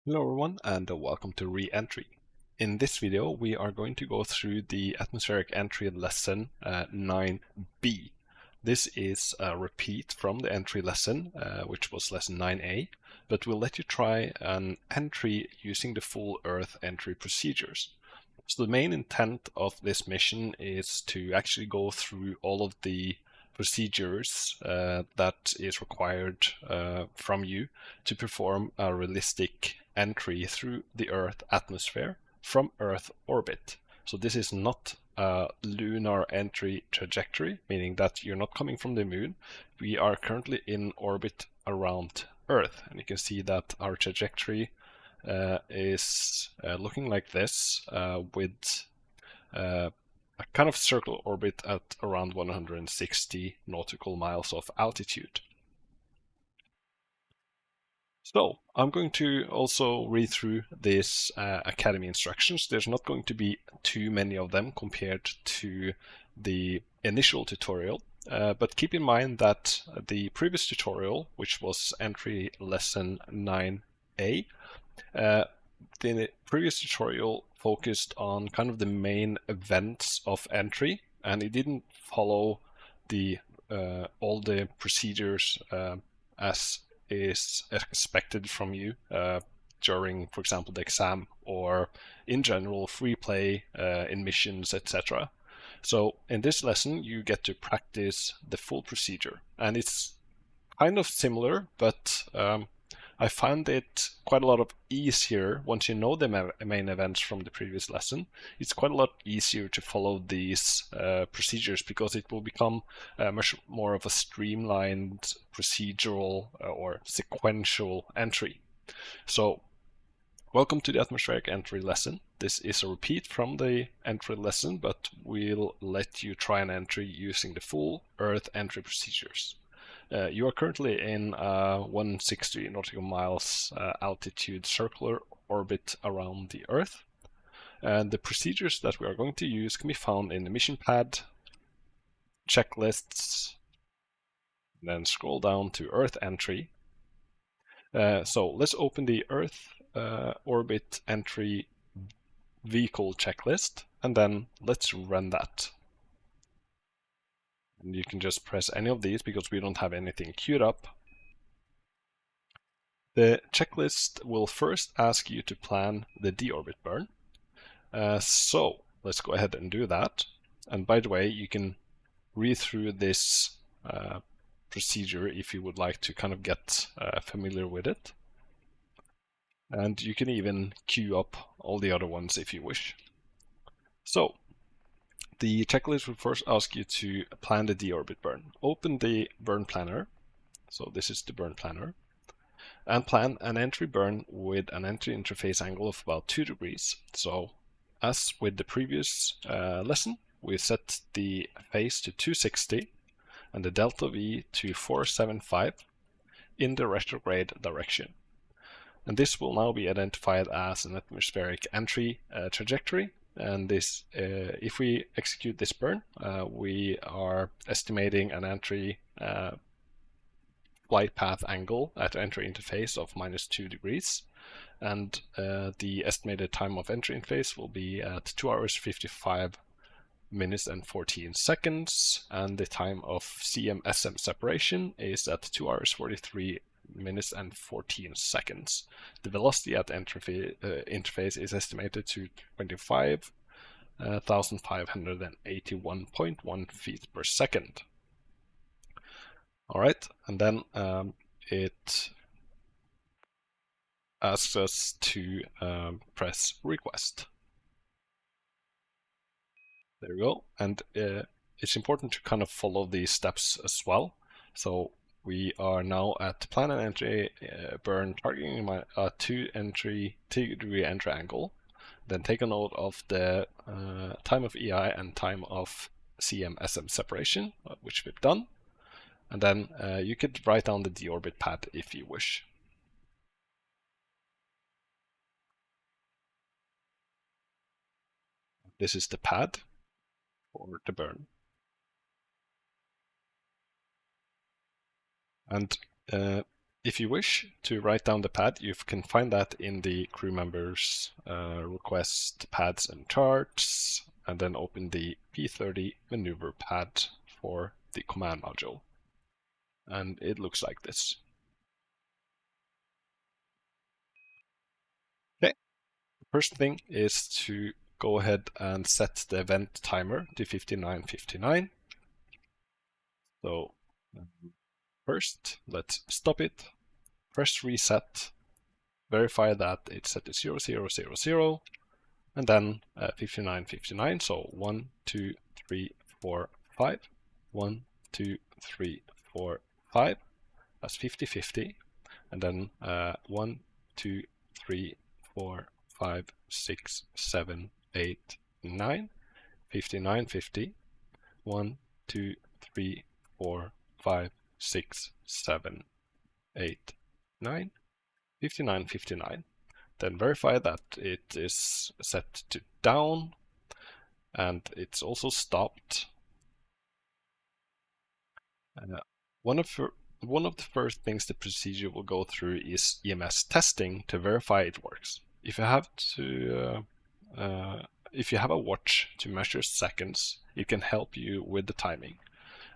Hello everyone and welcome to Reentry. In this video we are going to go through the atmospheric entry lesson 9b. This is a repeat from the entry lesson which was lesson 9a, but we'll let you try an entry using the full Earth entry procedures. So the main intent of this mission is to actually go through all of the procedures that is required from you to perform a realistic entry through the Earth atmosphere from Earth orbit. So this is not a lunar entry trajectory, meaning that you're not coming from the moon. We are currently in orbit around Earth, and you can see that our trajectory is looking like this with a kind of circle orbit at around 160 nautical miles of altitude. So I'm going to also read through these Academy instructions. There's not going to be too many of them compared to the initial tutorial, but keep in mind that the previous tutorial, which was entry lesson 9a, the previous tutorial focused on kind of the main events of entry, and it didn't follow the all the procedures as is expected from you during, for example, the exam or in general free play in missions, etc. So in this lesson you get to practice the full procedure, and it's kind of similar, but I find it quite a lot of easier once you know the main events from the previous lesson. It's quite a lot easier to follow these procedures because it will become much more of a streamlined procedural or sequential entry. So welcome to the atmospheric entry lesson. This is a repeat from the entry lesson, but we'll let you try an entry using the full Earth entry procedures. You are currently in 160 nautical miles altitude circular orbit around the Earth. And the procedures that we are going to use can be found in the mission pad, checklists, and then scroll down to Earth entry. So let's open the Earth orbit entry vehicle checklist, and then let's run that. And you can just press any of these because we don't have anything queued up. The checklist will first ask you to plan the deorbit burn. So let's go ahead and do that. And by the way, you can read through this procedure if you would like to kind of get familiar with it. And you can even queue up all the other ones if you wish. So the checklist will first ask you to plan the deorbit burn. Open the burn planner. So this is the burn planner. And plan an entry burn with an entry interface angle of about 2 degrees. So as with the previous lesson, we set the phase to 260 and the delta V to 475 in the retrograde direction. And this will now be identified as an atmospheric entry trajectory. And this, if we execute this burn, we are estimating an entry flight path angle at entry interface of -2 degrees. And the estimated time of entry interface will be at 2 hours 55 minutes and 14 seconds. And the time of CM-SM separation is at 2 hours 43 minutes and 14 seconds. The velocity at interface is estimated to 25,581.1 feet per second. All right, and then it asks us to press request. There we go, and it's important to kind of follow these steps as well. So we are now at plan and entry burn targeting my 2 degree entry angle. Then take a note of the time of EI and time of CM-SM separation, which we've done. And then you could write down the deorbit pad if you wish. This is the pad for the burn. And If you wish to write down the pad, you can find that in the crew members request pads and charts, and then open the P30 maneuver pad for the command module. And it looks like this. Okay, the first thing is to go ahead and set the event timer to 59:59. So first, let's stop it, press reset, verify that it's set to 0000, and then 59:59. So 1, 2, 3, 4, 5. 1, 2, 3, 4, 5. That's 50:50. And then 1, 2, 3, 4, 5, 6, 7, 8, 9. 59:50. 1, 2, 3, 4, 5, 6, 7, 8, 9. 59:59. Then verify that it is set to down and it's also stopped. One of the first things the procedure will go through is EMS testing to verify it works. If you have a watch to measure seconds, it can help you with the timing.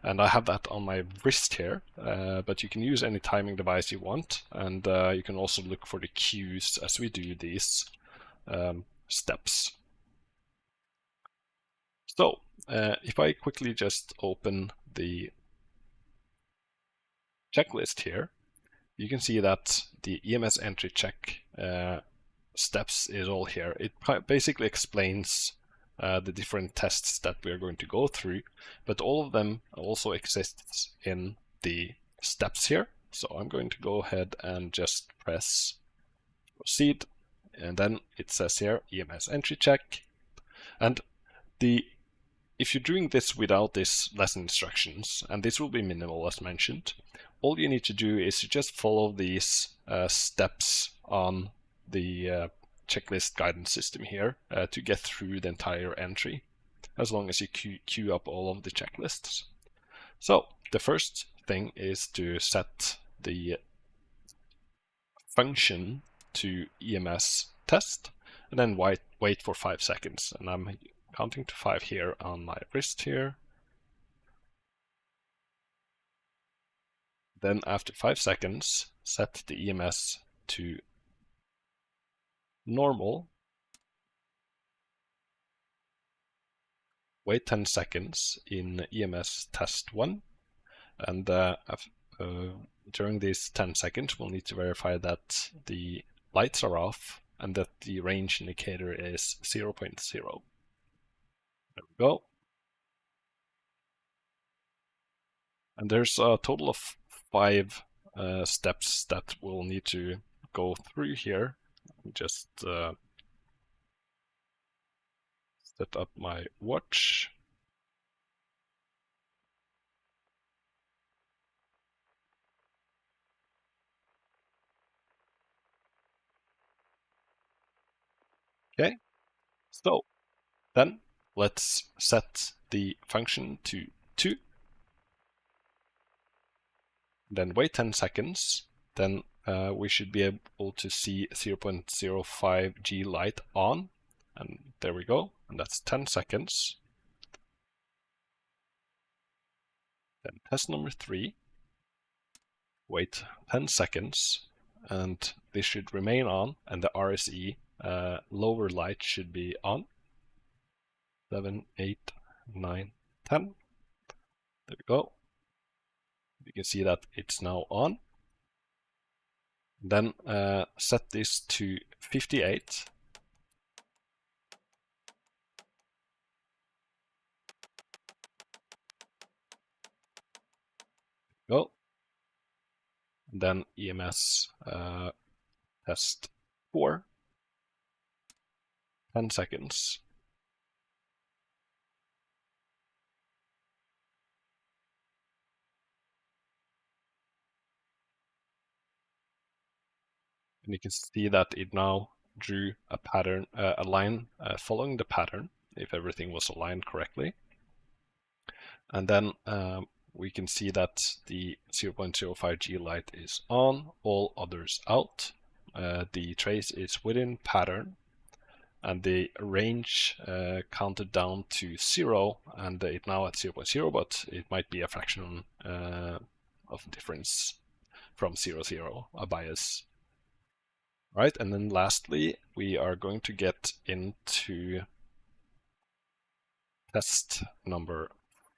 And I have that on my wrist here, but you can use any timing device you want, and you can also look for the cues as we do these steps. So if I quickly just open the checklist here, you can see that the EMS entry check steps is all here. It basically explains the different tests that we are going to go through, but all of them also exists in the steps here. So I'm going to go ahead and just press proceed, and then it says here EMS entry check. And if you're doing this without this lesson instructions, and this will be minimal as mentioned, all you need to do is to just follow these steps on the checklist guidance system here to get through the entire entry, as long as you queue up all of the checklists. So the first thing is to set the function to EMS test, and then wait for 5 seconds. And I'm counting to 5 here on my wrist here. Then after 5 seconds, set the EMS to normal. Wait 10 seconds in EMS test 1. And during these 10 seconds, we'll need to verify that the lights are off and that the range indicator is 0.0. There we go. And there's a total of 5 steps that we'll need to go through here. Just set up my watch. Okay, so then let's set the function to 2. Then wait 10 seconds. Then we should be able to see 0.05 G light on. And there we go. And that's 10 seconds. Then test number 3. Wait 10 seconds. And this should remain on. And the RSE lower light should be on. 7, 8, 9, 10. There we go. You can see that it's now on. Then set this to 58. Go. Then EMS test 4. 10 seconds. And you can see that it now drew a pattern, a line following the pattern, if everything was aligned correctly. And then we can see that the 0.05G light is on, all others out. The trace is within pattern, and the range counted down to 0, and it's now at 0.0, but it might be a fraction of difference from 0, a bias. Right, and then lastly, we are going to get into test number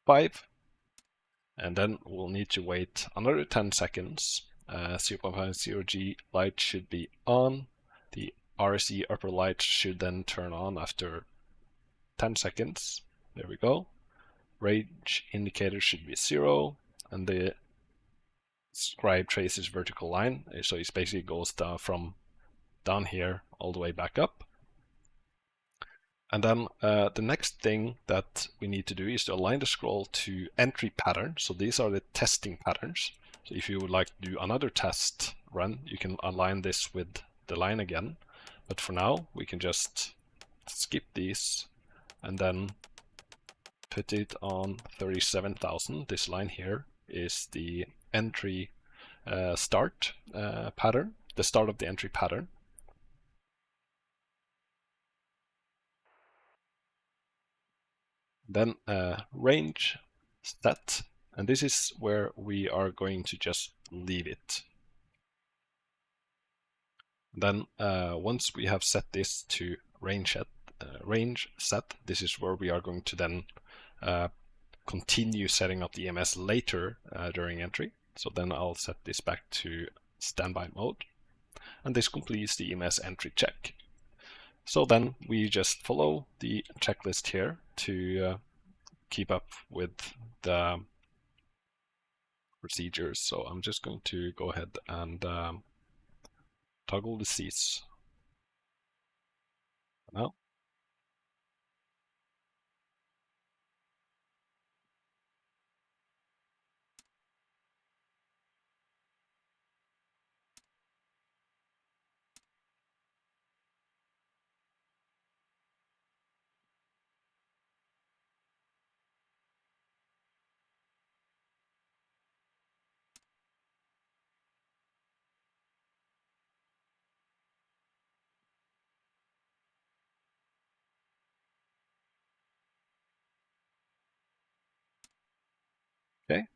5, and then we'll need to wait another 10 seconds. 0.50G light should be on. The RSE upper light should then turn on after 10 seconds. There we go. Range indicator should be 0, and the scribe traces vertical line, so it basically goes down from down here all the way back up. And then the next thing that we need to do is to align the scroll to entry pattern. So these are the testing patterns. So if you would like to do another test run, you can align this with the line again. But for now, we can just skip these and then put it on 37,000. This line here is the entry start pattern, the start of the entry pattern. Then range set, and this is where we are going to just leave it. Then once we have set this to range set, this is where we are going to then continue setting up the EMS later during entry. So then I'll set this back to standby mode, and this completes the EMS entry check. So then we just follow the checklist here to keep up with the procedures. So I'm just going to go ahead and toggle the seats now. Okay.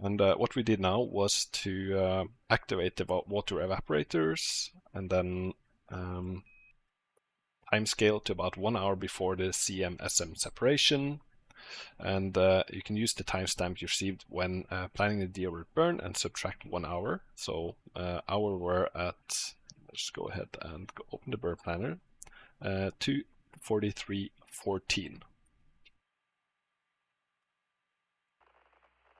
And what we did now was to activate the water evaporators and then time scale to about 1 hour before the CM-SM separation. And you can use the timestamp you received when planning the deodorant burn and subtract 1 hour. So hour we're at, let's go ahead and open the burn planner, 2:43:14.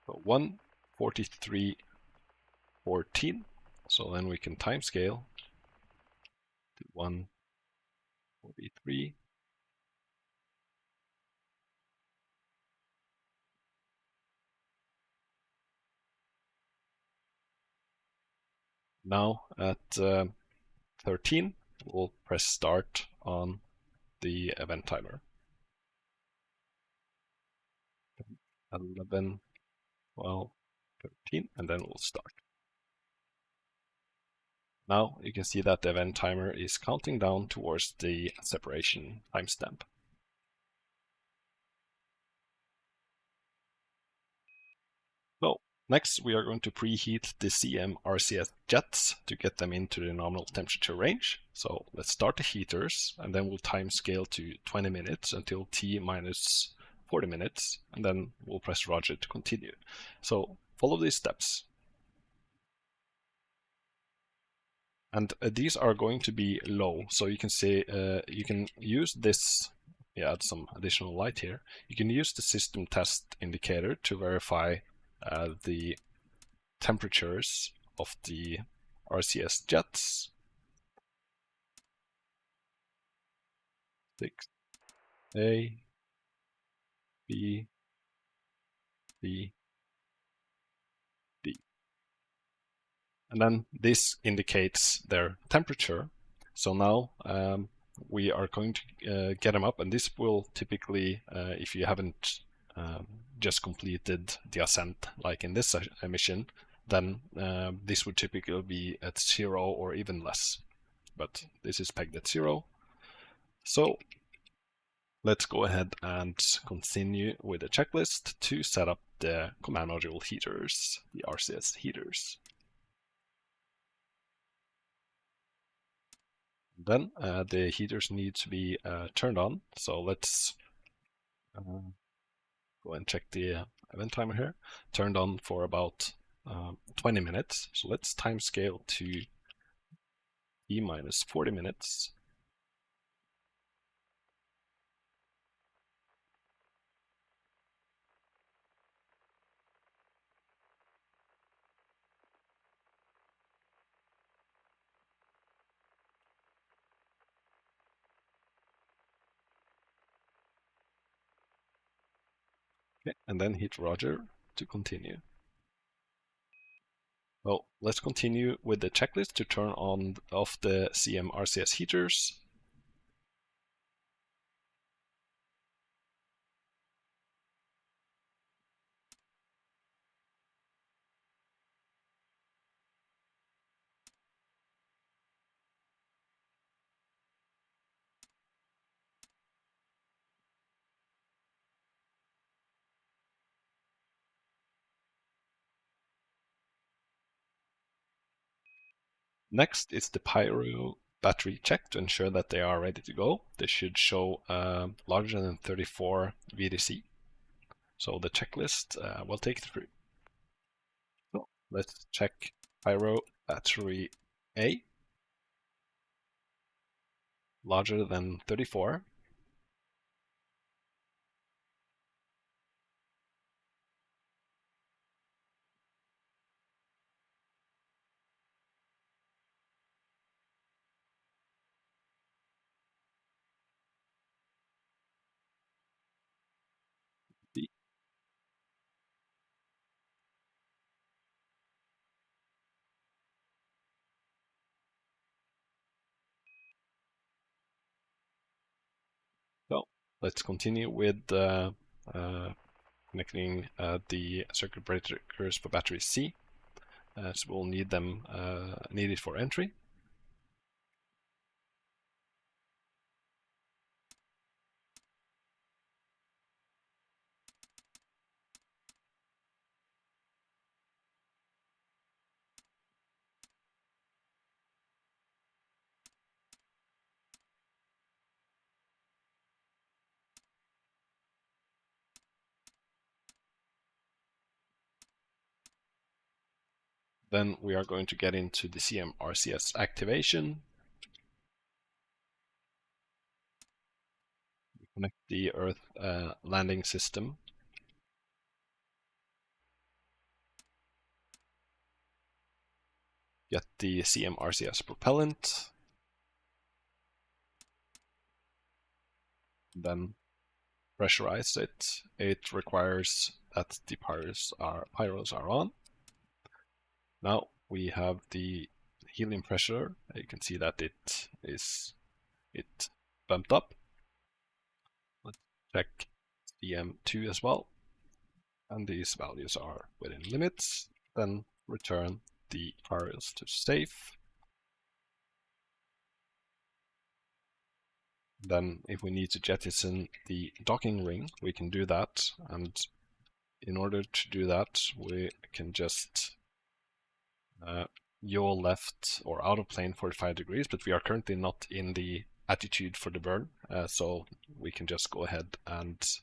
So 1:43:14. So then we can timescale to 1:43. Now at 13, we'll press start on the event timer. 11, 12, 13, and then we'll start. Now you can see that the event timer is counting down towards the separation timestamp. So next we are going to preheat the CM RCS jets to get them into the nominal temperature range. So let's start the heaters, and then we'll time scale to 20 minutes until T minus 40 minutes, and then we'll press Roger to continue. So follow these steps. And these are going to be low, so you can say you can use this. Add some additional light here. You can use the system test indicator to verify the temperatures of the RCS jets. 6A, B, C, D. And then this indicates their temperature. So now we are going to get them up, and this will typically, if you haven't just completed the ascent like in this mission, then this would typically be at 0 or even less. But this is pegged at 0. So let's go ahead and continue with the checklist to set up the command module heaters, the RCS heaters. Then the heaters need to be turned on. So let's go and check the event timer here. Turned on for about 20 minutes. So let's time scale to E minus 40 minutes. Okay, and then hit Roger to continue. Well, let's continue with the checklist to turn on off the CM RCS heaters. Next is the Pyro battery check to ensure that they are ready to go. They should show larger than 34 VDC. So the checklist will take it through. So let's check Pyro battery A, larger than 34. B. So let's continue with connecting the circuit breakers for battery C, as we'll need them needed for entry. Then we are going to get into the CM RCS activation. Connect the Earth landing system. Get the CM RCS propellant. Then pressurize it. It requires that the pyros are on. Now we have the helium pressure. You can see that it bumped up. Let's check CM2 as well. And these values are within limits. Then return the pyros to safe. Then if we need to jettison the docking ring, we can do that. And in order to do that, we can just yaw left or out of plane 45 degrees, but we are currently not in the attitude for the burn, so we can just go ahead and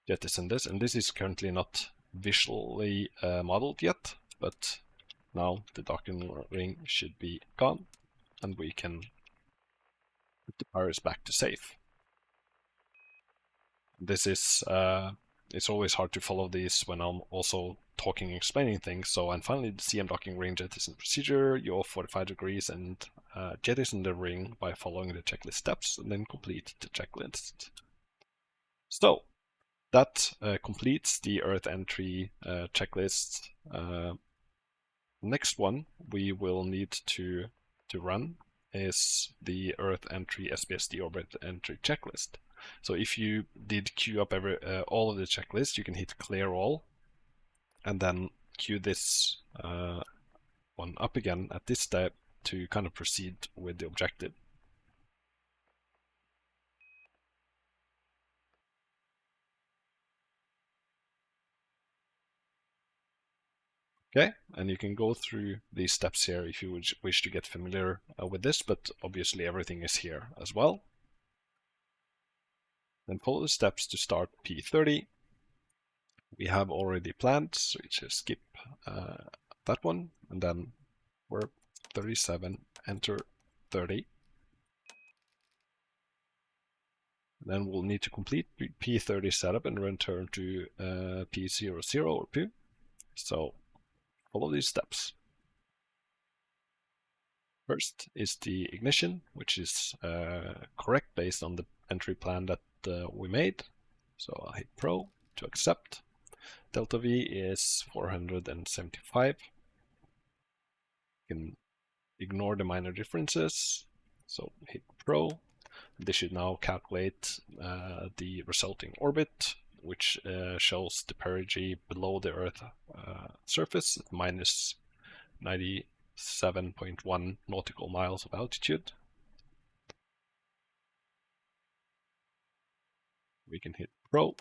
jettison this. And this is currently not visually modeled yet, but now the docking ring should be gone, and we can put the pyros back to safe. This is it's always hard to follow these when I'm also talking and explaining things. So, and finally the CM docking ring jettison procedure, yaw 45 degrees and jettison the ring by following the checklist steps, and then complete the checklist. So that completes the Earth entry checklist. Next one, we will need to to run is the Earth entry SPSD orbit entry checklist. So if you did queue up all of the checklists, you can hit clear all and then queue this one up again at this step to kind of proceed with the objective. Okay, and you can go through these steps here if you would wish to get familiar with this, but obviously everything is here as well. Then follow the steps to start P30. We have already planned, so you just skip that one, and then we're 37, enter 30. Then we'll need to complete P30 setup and return to P00 or P. So follow these steps. First is the ignition, which is correct based on the entry plan that we made. So I'll hit Pro to accept. Delta V is 475. You can ignore the minor differences. So hit Pro. This should now calculate the resulting orbit, which shows the perigee below the Earth surface at minus 97.1 nautical miles of altitude. We can hit Pro,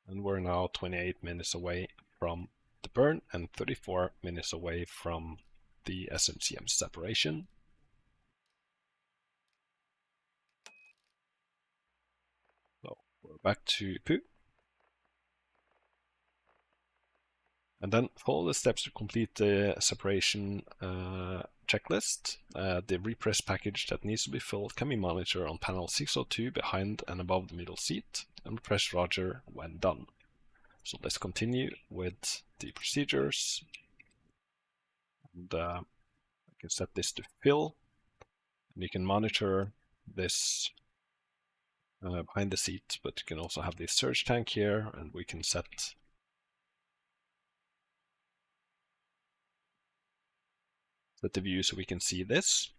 and we're now 28 minutes away from the burn and 34 minutes away from the SMCM separation. So we're back to Poo. And then follow the steps to complete the separation checklist. The repress package that needs to be filled can be monitored on panel 602 behind and above the middle seat, and press Roger when done. So let's continue with the procedures. And I can set this to fill, and you can monitor this behind the seat, but you can also have this surge tank here, and we can set the view so we can see this.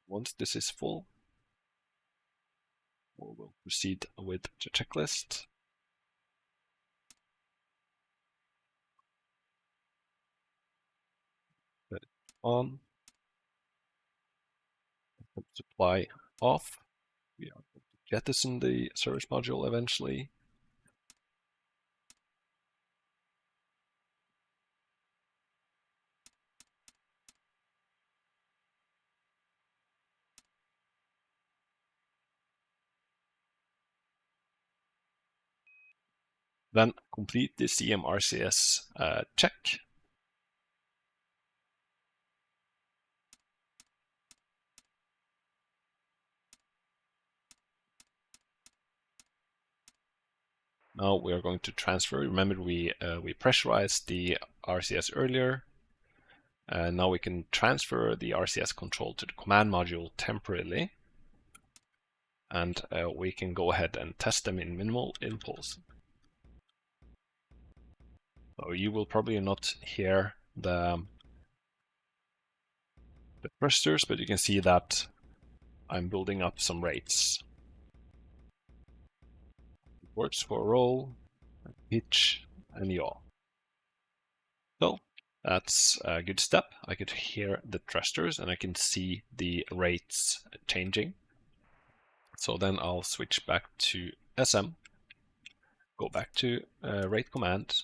Once this is full, we'll proceed with the checklist. Set it on. Supply off. We are going to jettison the service module eventually. Then complete the CMRCS check. Now we are going to transfer. Remember, we pressurized the RCS earlier. Now we can transfer the RCS control to the command module temporarily. And we can go ahead and test them in minimal impulse. So you will probably not hear the thrusters, but you can see that I'm building up some rates. It works for roll, pitch, and yaw. So that's a good step. I could hear the thrusters and I can see the rates changing. So then I'll switch back to SM, go back to rate command,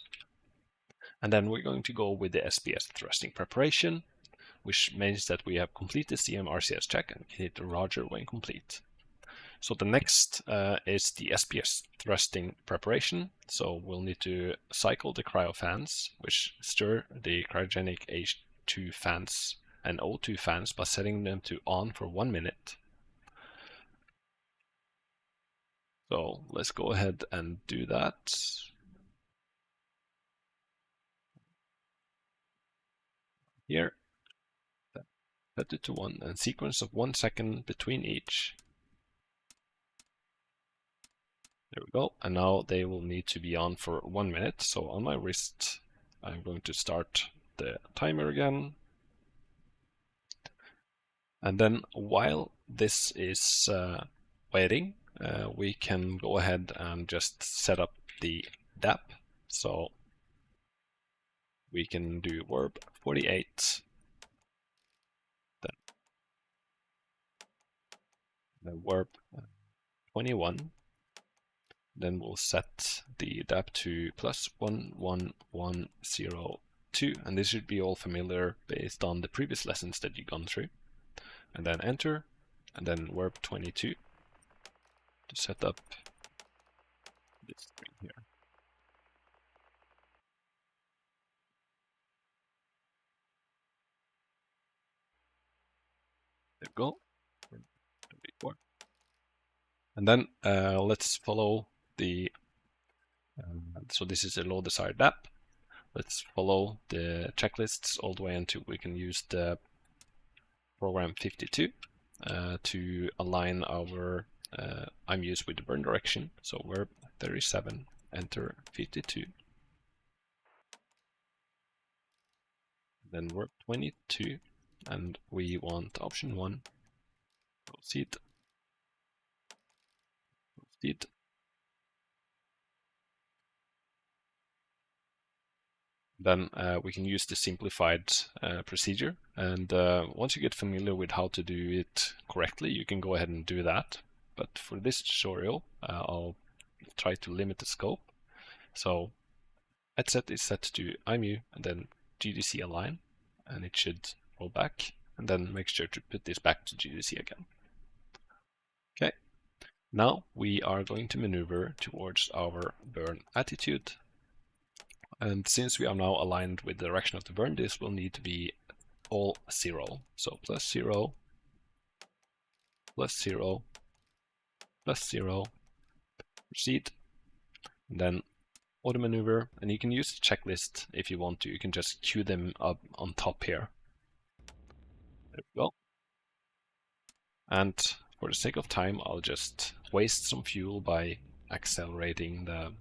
and then we're going to go with the SPS thrusting preparation, which means that we have completed the CMRCS check and can hit Roger when complete. So the next is the SPS thrusting preparation. So we'll need to cycle the cryo fans, which stir the cryogenic H2 fans and O2 fans by setting them to on for 1 minute. So let's go ahead and do that. Here, set it to 1 and sequence of 1 second between each. There we go. And now they will need to be on for 1 minute. So on my wrist, I'm going to start the timer again. And then while this is waiting, we can go ahead and just set up the DAP. So we can do verb 48, then the verb 21. Then we'll set the DAP to +11102, and this should be all familiar based on the previous lessons that you've gone through. And then enter, and then verb 22 to set up this string here. There we go. 24. And then let's follow the, so this is a low desired DAP. Let's follow the checklists all the way until we can use the program 52 to align our IMUs with the burn direction. So verb 37, enter 52. Then verb 22, and we want option 1, proceed. Proceed. Then we can use the simplified procedure. And once you get familiar with how to do it correctly, you can go ahead and do that. But for this tutorial, I'll try to limit the scope. So headset is set to IMU and then GDC align, and it should roll back. And then make sure to put this back to GDC again. Okay. Now we are going to maneuver towards our burn attitude. And since we are now aligned with the direction of the burn, this will need to be all 0. So +0, +0, +0, proceed, and then auto maneuver. And you can use the checklist if you want to. You can just queue them up on top here. There we go. And for the sake of time, I'll just waste some fuel by accelerating the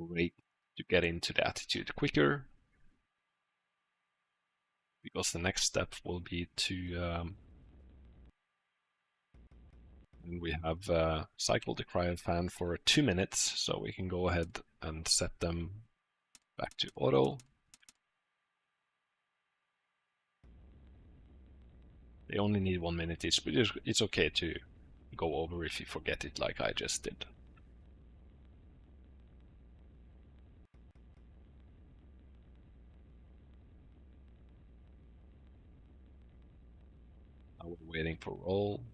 rate to get into the attitude quicker, because the next step will be to and we have cycled the cryo fan for 2 minutes, so we can go ahead and set them back to auto. They only need 1 minute each, but it's okay to go over if you forget it like I just did. Now we're waiting for roll.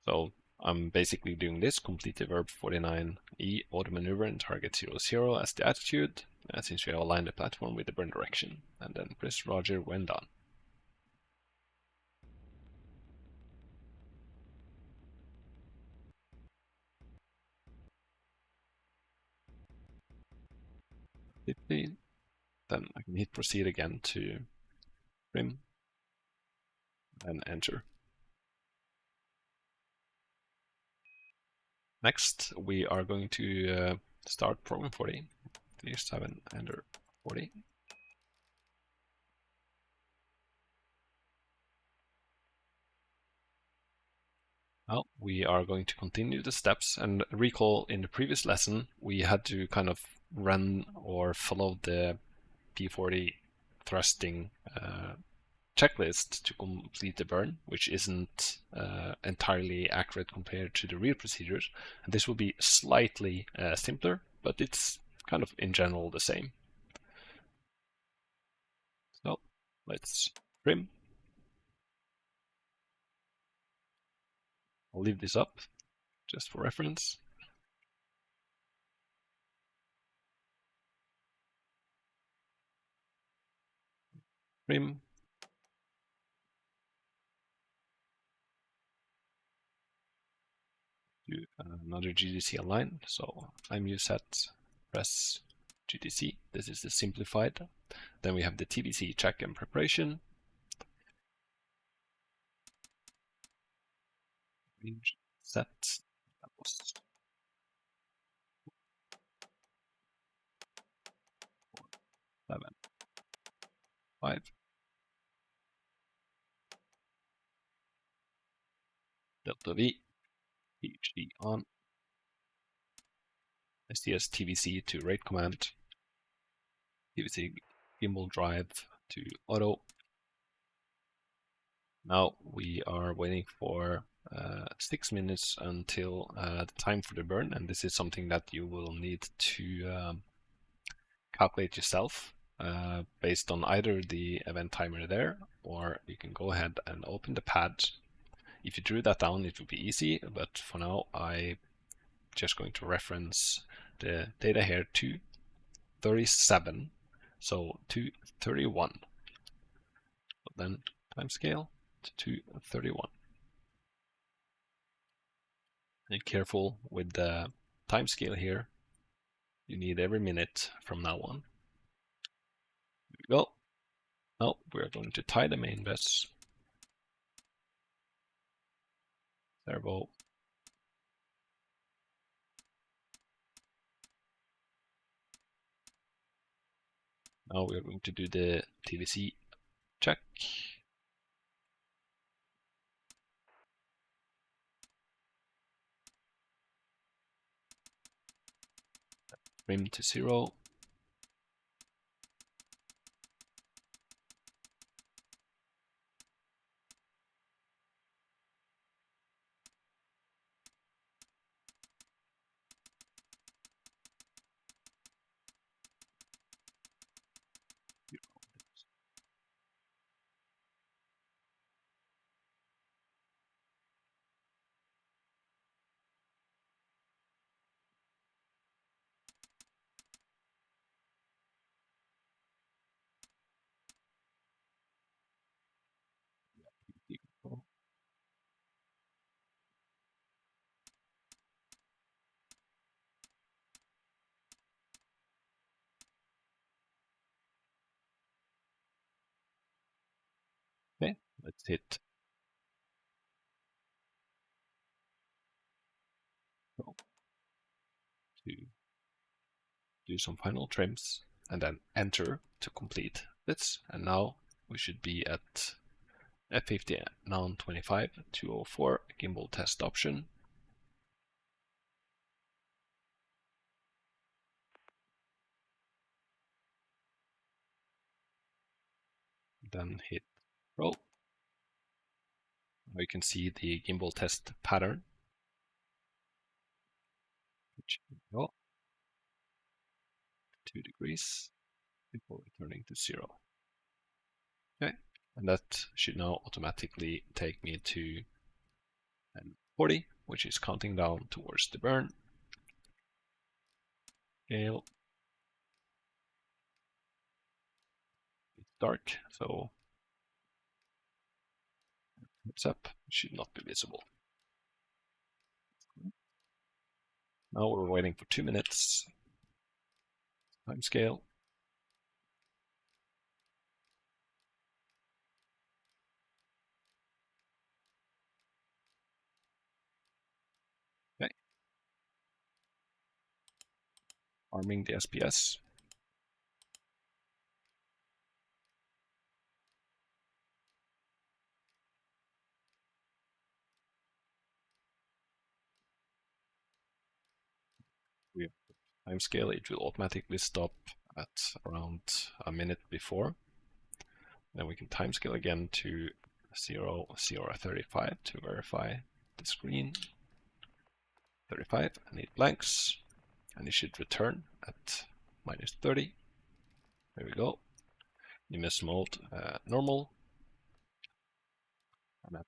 So I'm basically doing this, complete the verb 49E auto maneuver and target 00 as the attitude, since we have aligned the platform with the burn direction, and then press Roger when done. Then I can hit proceed again to trim and enter. Next, we are going to start program 40. 37 enter 40. Now we are going to continue the steps, and recall in the previous lesson we had to kind of run or follow the P40 thrusting checklist to complete the burn, which isn't entirely accurate compared to the real procedures. And this will be slightly simpler, but it's kind of in general the same. So let's trim. I'll leave this up just for reference. Trim. another GDC online. So IMU-set, press GDC. This is the simplified. Then we have the TBC check and preparation. Range set. That was 7, 5. Delta V, PhD on. STS TVC to rate command. TVC gimbal drive to auto. Now we are waiting for 6 minutes until the time for the burn, and this is something that you will need to calculate yourself based on either the event timer there, or you can go ahead and open the pad. If you drew that down, it would be easy, but for now I'm just going to reference the data here to 37, so 231. Then timescale to 231. And careful with the timescale here. You need every minute from now on. Here we go. Now we're going to tie the main bus. Servo. Now we're going to do the TVC check. Trim to 0. Okay, let's hit go to do some final trims and then enter to complete this. And now we should be at F50 non-25 204 gimbal test option. Then hit roll. Now you can see the gimbal test pattern. Which go 2 degrees before returning to 0. Okay, and that should now automatically take me to 40, which is counting down towards the burn. Scale. It's dark, so heads up, it should not be visible. Now we're waiting for 2 minutes. Time scale. Okay. Arming the SPS. We have time scale, it will automatically stop at around a minute before. Then we can timescale again to 0, 0, 35 to verify the screen. 35, I need blanks, and it should return at minus 30. There we go. Emis mode normal, and at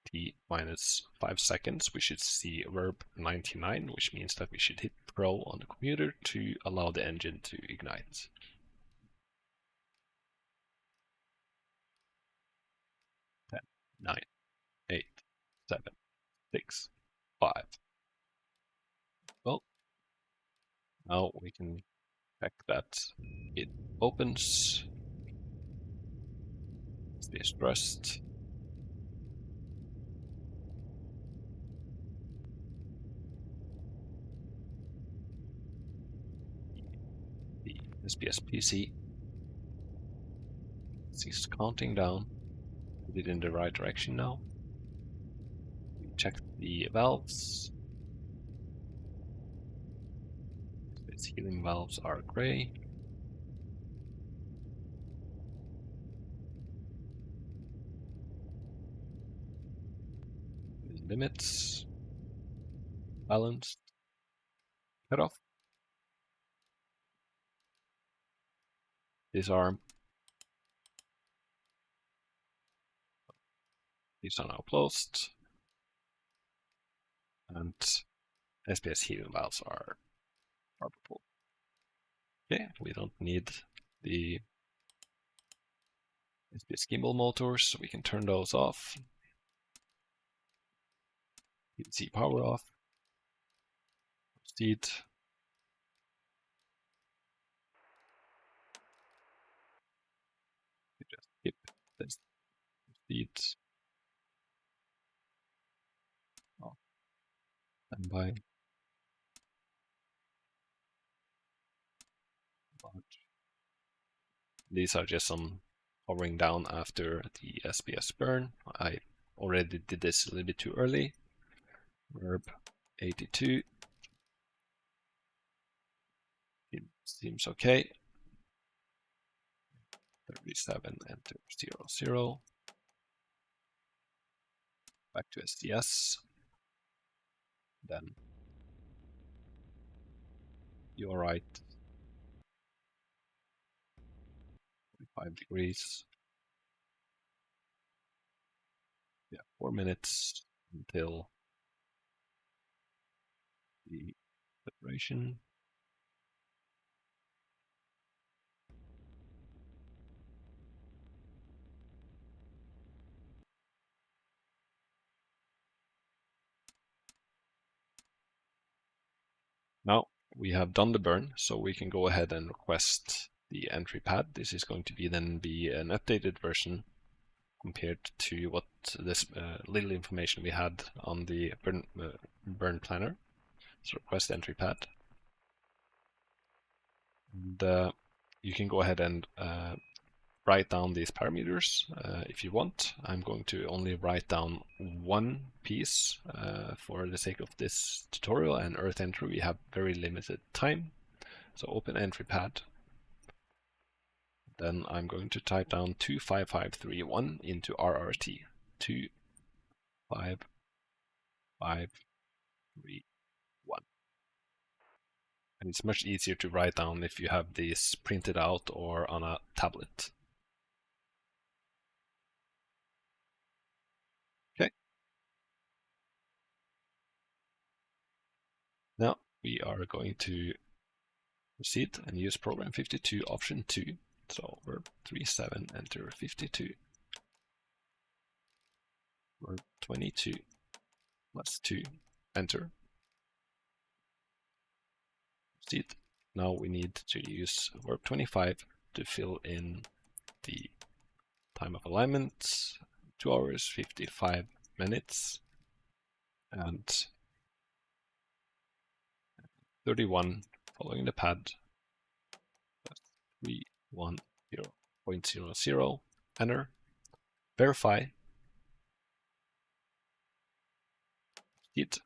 t minus 5 seconds we should see verb 99, which means that we should hit pro on the computer to allow the engine to ignite. 10, 9, 8, 7, 6, 5, Now we can check that it opens. Stay stressed. The SPS PC is counting down. Put it in the right direction now. We check the valves. Its healing valves are gray. Limits. Balanced. Cut off. Disarm. These are now closed. And SPS healing valves are purple. Okay, we don't need the SPS gimbal motors, so we can turn those off. PLC power off. Proceed. We just skip this. Proceed. Oh, and by large. These are just some hovering down after the SPS burn. I already did this a little bit too early. Verb 82. It seems okay. 37, enter 00. Back to SDS. Then you're right. 45 degrees. Yeah, 4 minutes until the separation. Now we have done the burn, so we can go ahead and request the entry pad. This is going to be then be an updated version compared to what this little information we had on the burn planner. So request entry pad. And you can go ahead and write down these parameters if you want. I'm going to only write down one piece for the sake of this tutorial, and Earth Entry we have very limited time. So open entry pad. Then I'm going to type down 25531 into RRT. 25531. And it's much easier to write down if you have these printed out or on a tablet. Okay. Now we are going to proceed and use program 52 option 2. So verb 37, enter 52. Verb 22 plus 2, enter. Proceed. Now we need to use verb 25 to fill in the time of alignment, 2 hours, 55 minutes, and 31 following the pad, 310.00, enter, verify, proceed,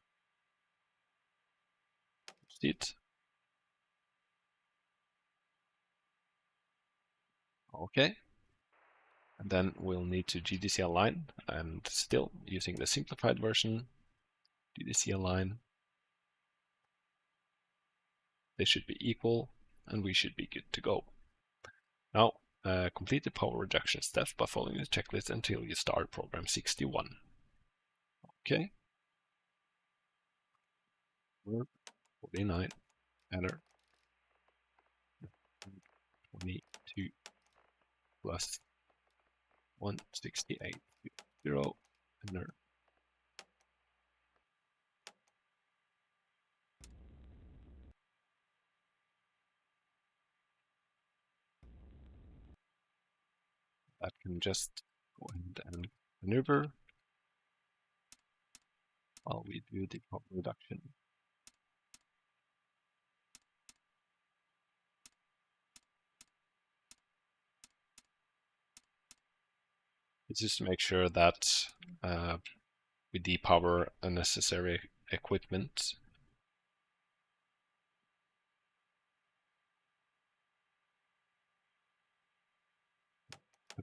proceed. Okay. And then we'll need to GDC align, and still using the simplified version, GDC align. They should be equal, and we should be good to go. Now, complete the power reduction steps by following the checklist until you start program 61. Okay. Verb 49, enter. 22 plus 168, 0, enter. that can just go ahead and maneuver while we do the power reduction. It's just to make sure that we depower unnecessary equipment.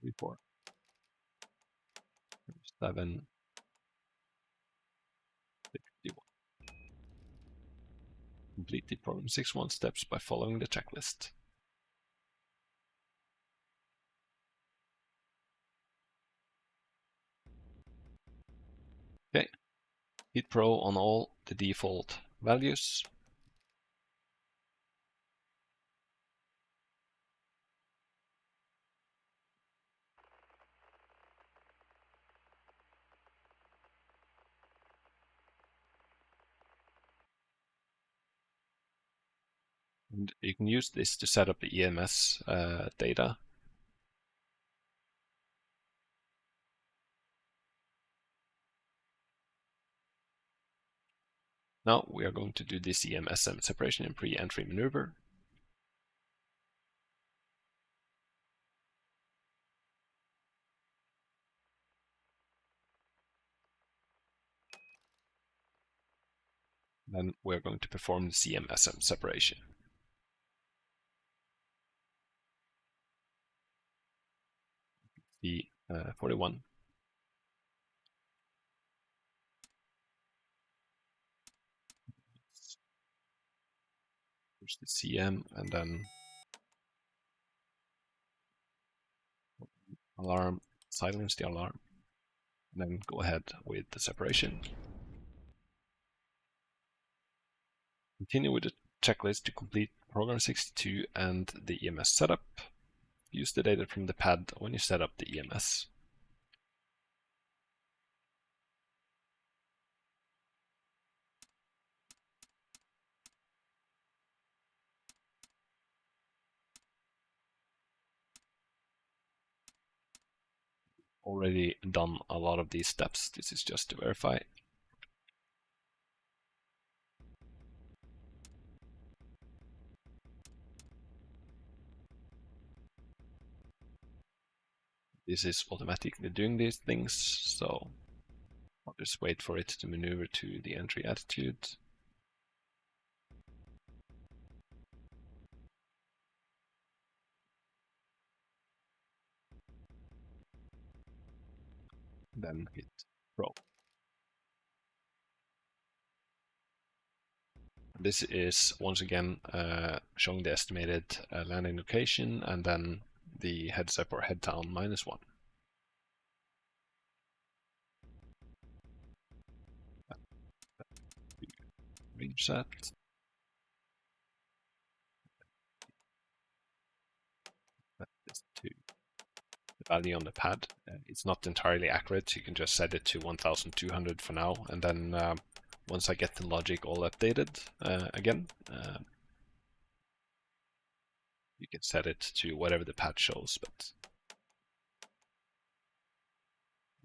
Before 7, 61. Complete the problem 6.1 steps by following the checklist. Okay, hit Pro on all the default values. And you can use this to set up the EMS data. Now we are going to do this EMSM separation in pre-entry maneuver. Then we're going to perform the CMSM separation. The 41. Push the CM and then alarm, silence the alarm, and then go ahead with the separation. Continue with the checklist to complete program 62 and the EMS setup. Use the data from the pad when you set up the EMS. Already done a lot of these steps. This is just to verify. This is automatically doing these things, so I'll just wait for it to maneuver to the entry attitude. Then hit Pro. This is once again showing the estimated landing location and then the heads up or head down -1. Range set. That is to the value on the pad. It's not entirely accurate. You can just set it to 1200 for now, and then once I get the logic all updated again, you can set it to whatever the pad shows. But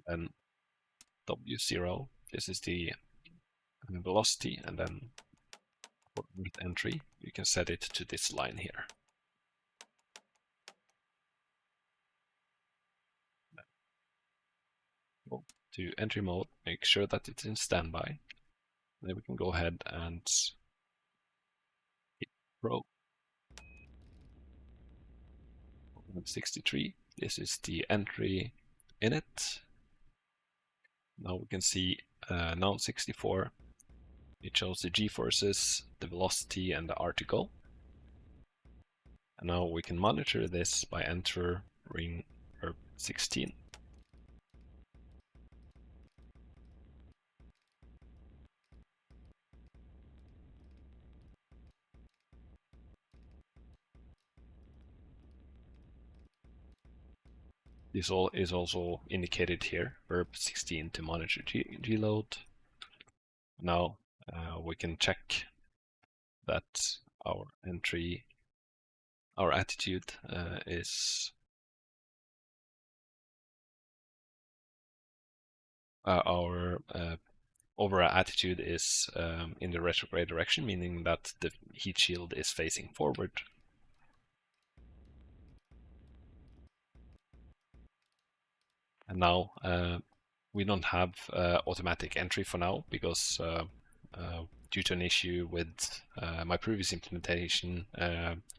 then W0, this is the velocity, and then for entry, you can set it to this line here. Go to entry mode, make sure that it's in standby. Then we can go ahead and hit Pro. 63, this is the entry in it. Now we can see now 64, it shows the g-forces, the velocity, and the article. And now we can monitor this by entering verb 16. This all is also indicated here, verb 16 to monitor g-load. Now we can check that our entry, our attitude is our overall attitude is in the retrograde direction, meaning that the heat shield is facing forward. And now we don't have automatic entry for now because due to an issue with my previous implementation,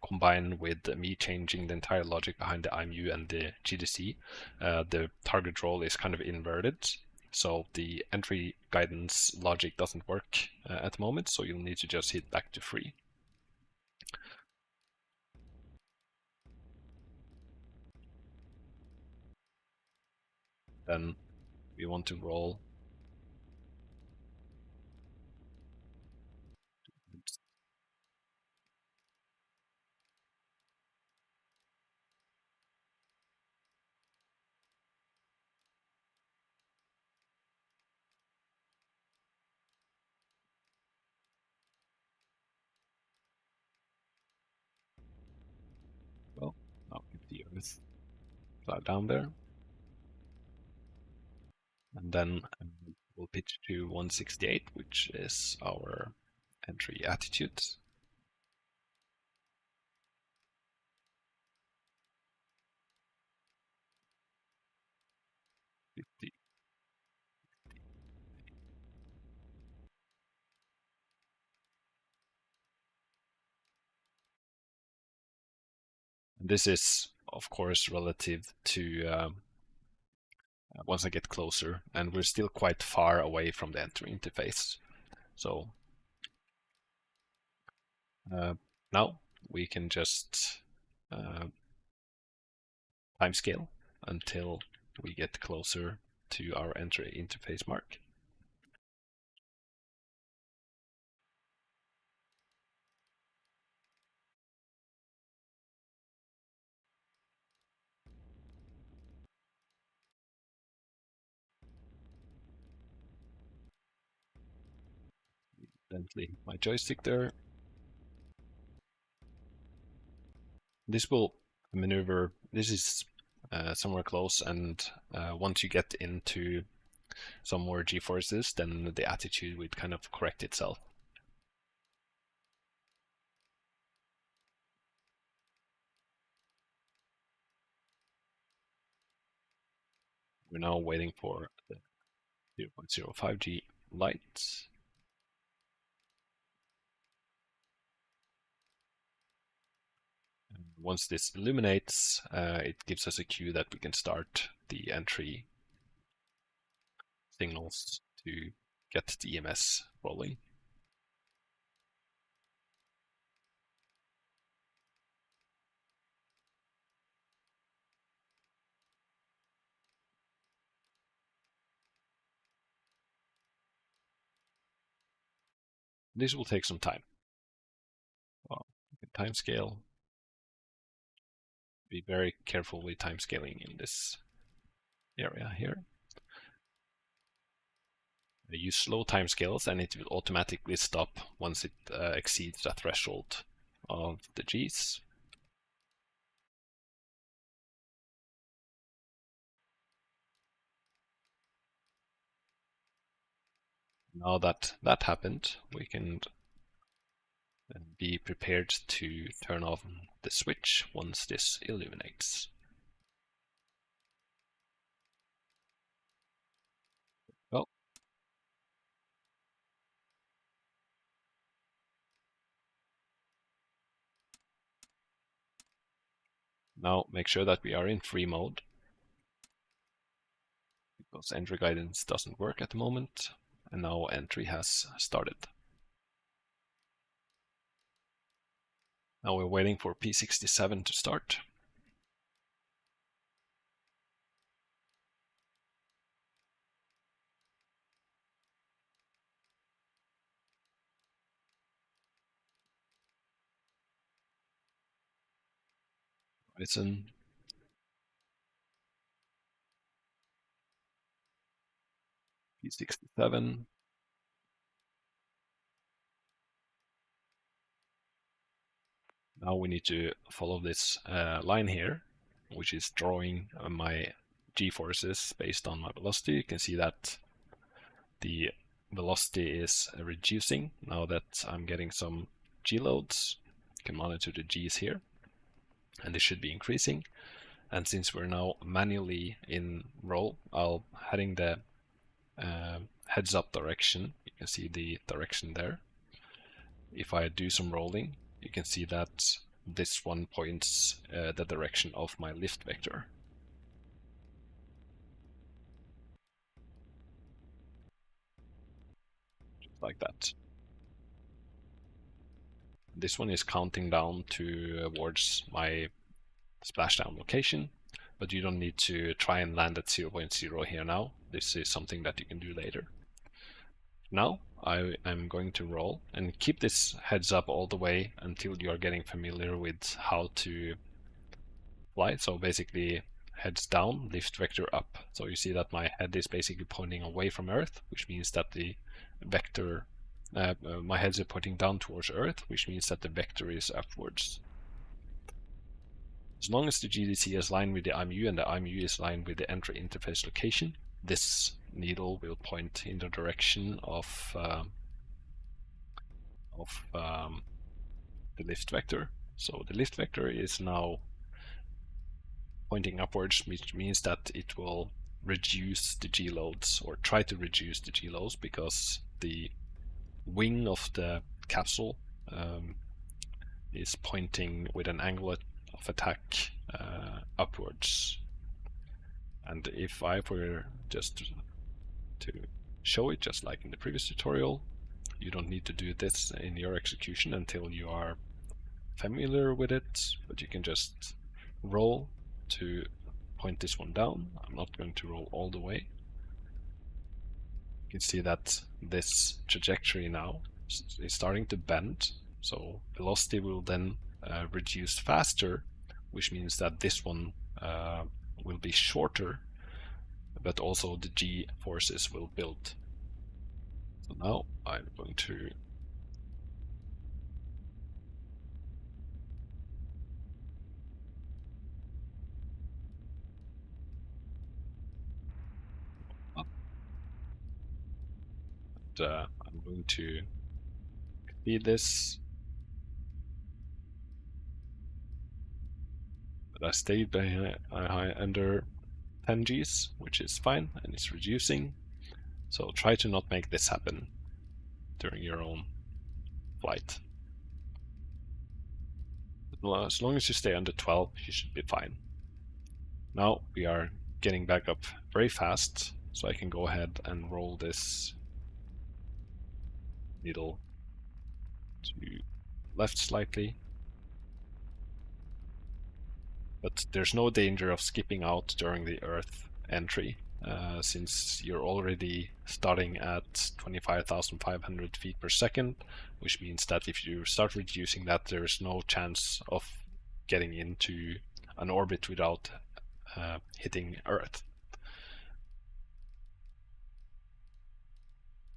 combined with me changing the entire logic behind the IMU and the GDC, the target role is kind of inverted. So the entry guidance logic doesn't work at the moment, so you'll need to just hit back to free. Then we want to roll. Well, now get the Earth fly down there. And then we'll pitch to 168, which is our entry attitude. 50. And this is, of course, relative to once I get closer, and we're still quite far away from the entry interface. So now we can just timescale until we get closer to our entry interface mark. Gently my joystick there. This will maneuver. This is somewhere close, and once you get into some more g-forces, then the attitude would kind of correct itself. We're now waiting for the 0.05 g light. And once this illuminates, it gives us a cue that we can start the entry signals to get the EMS rolling. This will take some time. Well, time scale. Be very careful with time scaling in this area here. Use slow time scales, and it will automatically stop once it exceeds the threshold of the G's. Now that that happened, we can be prepared to turn off the switch once this illuminates. Well, now make sure that we are in free mode, because entry guidance doesn't work at the moment, and now entry has started. Now we're waiting for P67 to start. Listen. P67. Now we need to follow this line here, which is drawing my g-forces based on my velocity. You can see that the velocity is reducing now that I'm getting some G loads. You can monitor the G's here, and this should be increasing. And since we're now manually in roll, I'll heading the heads up direction. You can see the direction there. If I do some rolling, you can see that this one points the direction of my lift vector. Just like that. This one is counting down towards my splashdown location, but you don't need to try and land at 0.0 here now. This is something that you can do later. Now I'm going to roll and keep this heads up all the way until you are getting familiar with how to fly. So basically heads down, lift vector up. So you see that my head is basically pointing away from Earth, which means that the vector, my heads are pointing down towards Earth, which means that the vector is upwards. As long as the GDC is aligned with the IMU and the IMU is aligned with the entry interface location, this needle will point in the direction of the lift vector. So the lift vector is now pointing upwards, which means that it will reduce the G loads, or try to reduce the G loads, because the wing of the capsule is pointing with an angle of attack upwards. And if I were just to show it, just like in the previous tutorial, you don't need to do this in your execution until you are familiar with it, but you can just roll to point this one down. I'm not going to roll all the way. You can see that this trajectory now is starting to bend, so velocity will then reduce faster, which means that this one will be shorter, but also the G forces will build. So now I'm going to I'm going to feed this, but I stayed under 10 Gs, which is fine, and it's reducing. So try to not make this happen during your own flight. As long as you stay under 12, you should be fine. Now we are getting back up very fast, so I can go ahead and roll this needle to left slightly. But there's no danger of skipping out during the Earth entry, since you're already starting at 25,500 feet per second, which means that if you start reducing that, there's no chance of getting into an orbit without hitting Earth.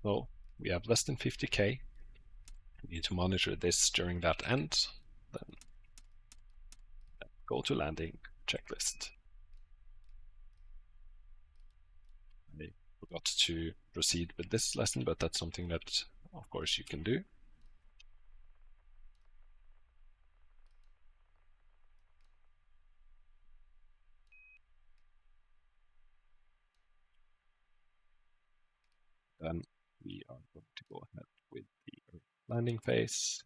So we have less than 50k. We need to monitor this during that end. Then go to landing checklist. I forgot to proceed with this lesson, but that's something that, of course, you can do. Then we are going to go ahead with the landing phase.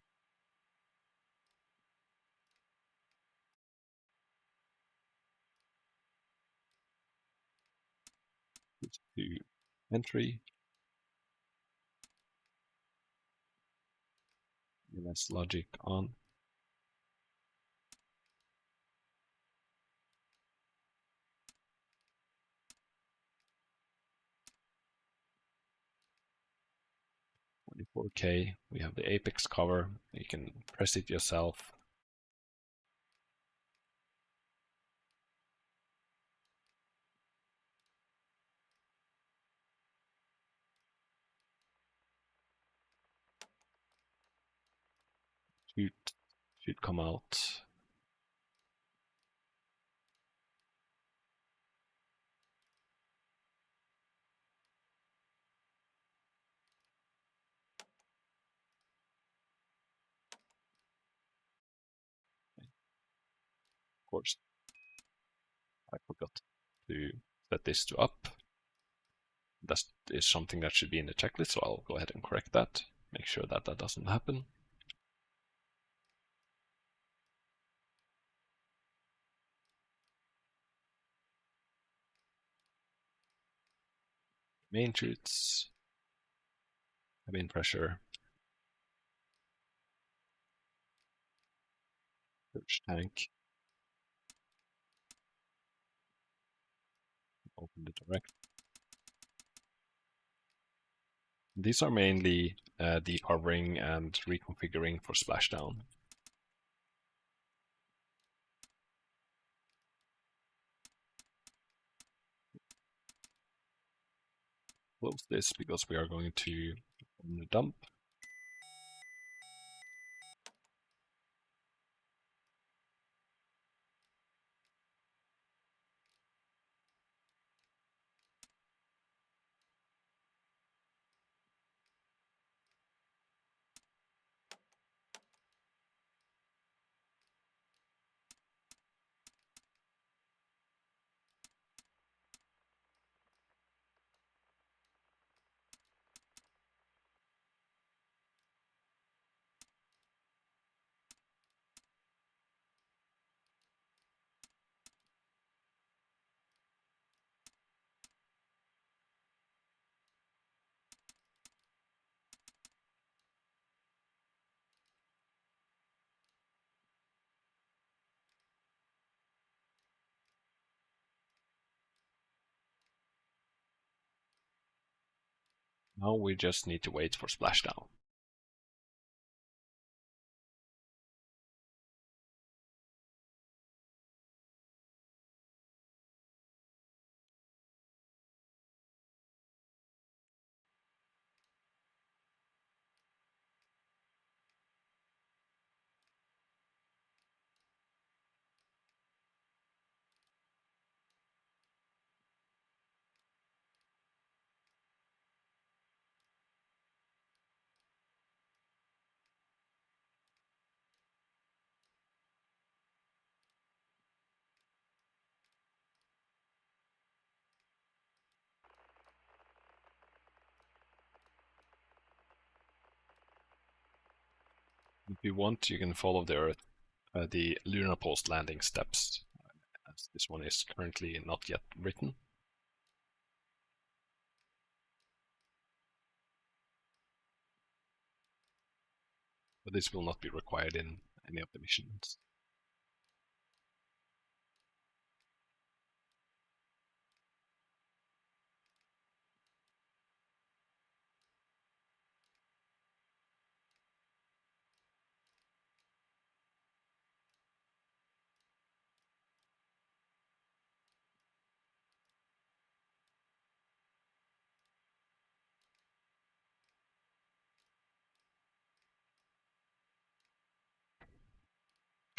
To entry. EMS logic on. .24K. We have the apex cover. You can press it yourself. Should come out. course, I forgot to set this to up. That is something that should be in the checklist, so I'll go ahead and correct that. Make sure that that doesn't happen. Main chutes, cabin pressure, search tank, open the direct. These are mainly decovering and reconfiguring for splashdown. Close this because we are going to open the dump. Now we just need to wait for splashdown. If you want, you can follow the lunar post landing steps, as this one is currently not yet written. But this will not be required in any of the missions.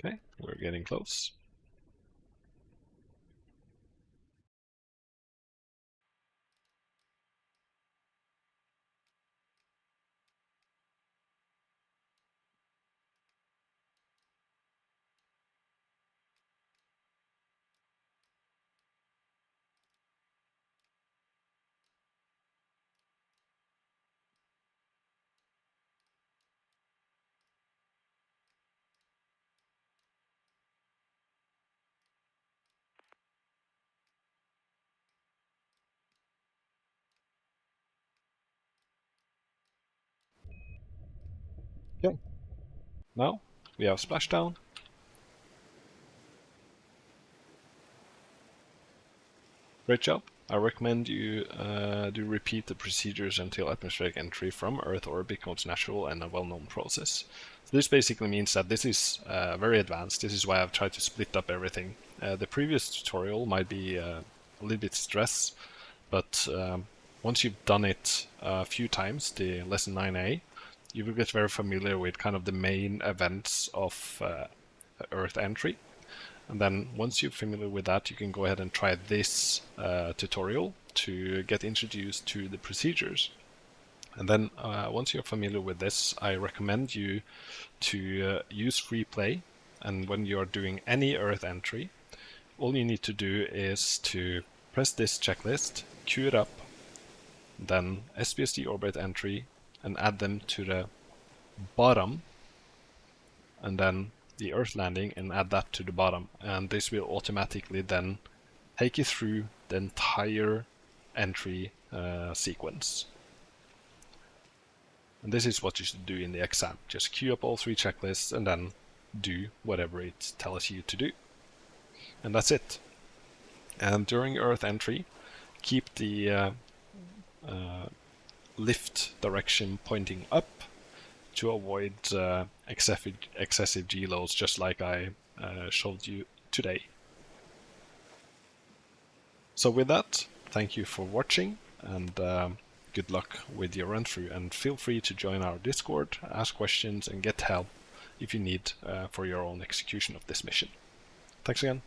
Okay, we're getting close. Okay, now we have splashdown. Great job. I recommend you do repeat the procedures until atmospheric entry from Earth orbit becomes natural and a well-known process. So this basically means that this is very advanced. This is why I've tried to split up everything. The previous tutorial might be a little bit stress, but once you've done it a few times, the lesson 9a, you will get very familiar with kind of the main events of Earth entry. And then once you're familiar with that, you can go ahead and try this tutorial to get introduced to the procedures. And then once you're familiar with this, I recommend you to use free play And when you're doing any Earth entry, all you need to do is to press this checklist, queue it up, then SBSD orbit entry, and add them to the bottom, and then the Earth landing, and add that to the bottom. And this will automatically then take you through the entire entry sequence. And this is what you should do in the exam. Just queue up all 3 checklists and then do whatever it tells you to do. And that's it. And during Earth entry, keep the lift direction pointing up to avoid excessive G-loads, just like I showed you today. So with that, thank you for watching, and good luck with your run-through. And feel free to join our Discord, ask questions, and get help if you need for your own execution of this mission. Thanks again.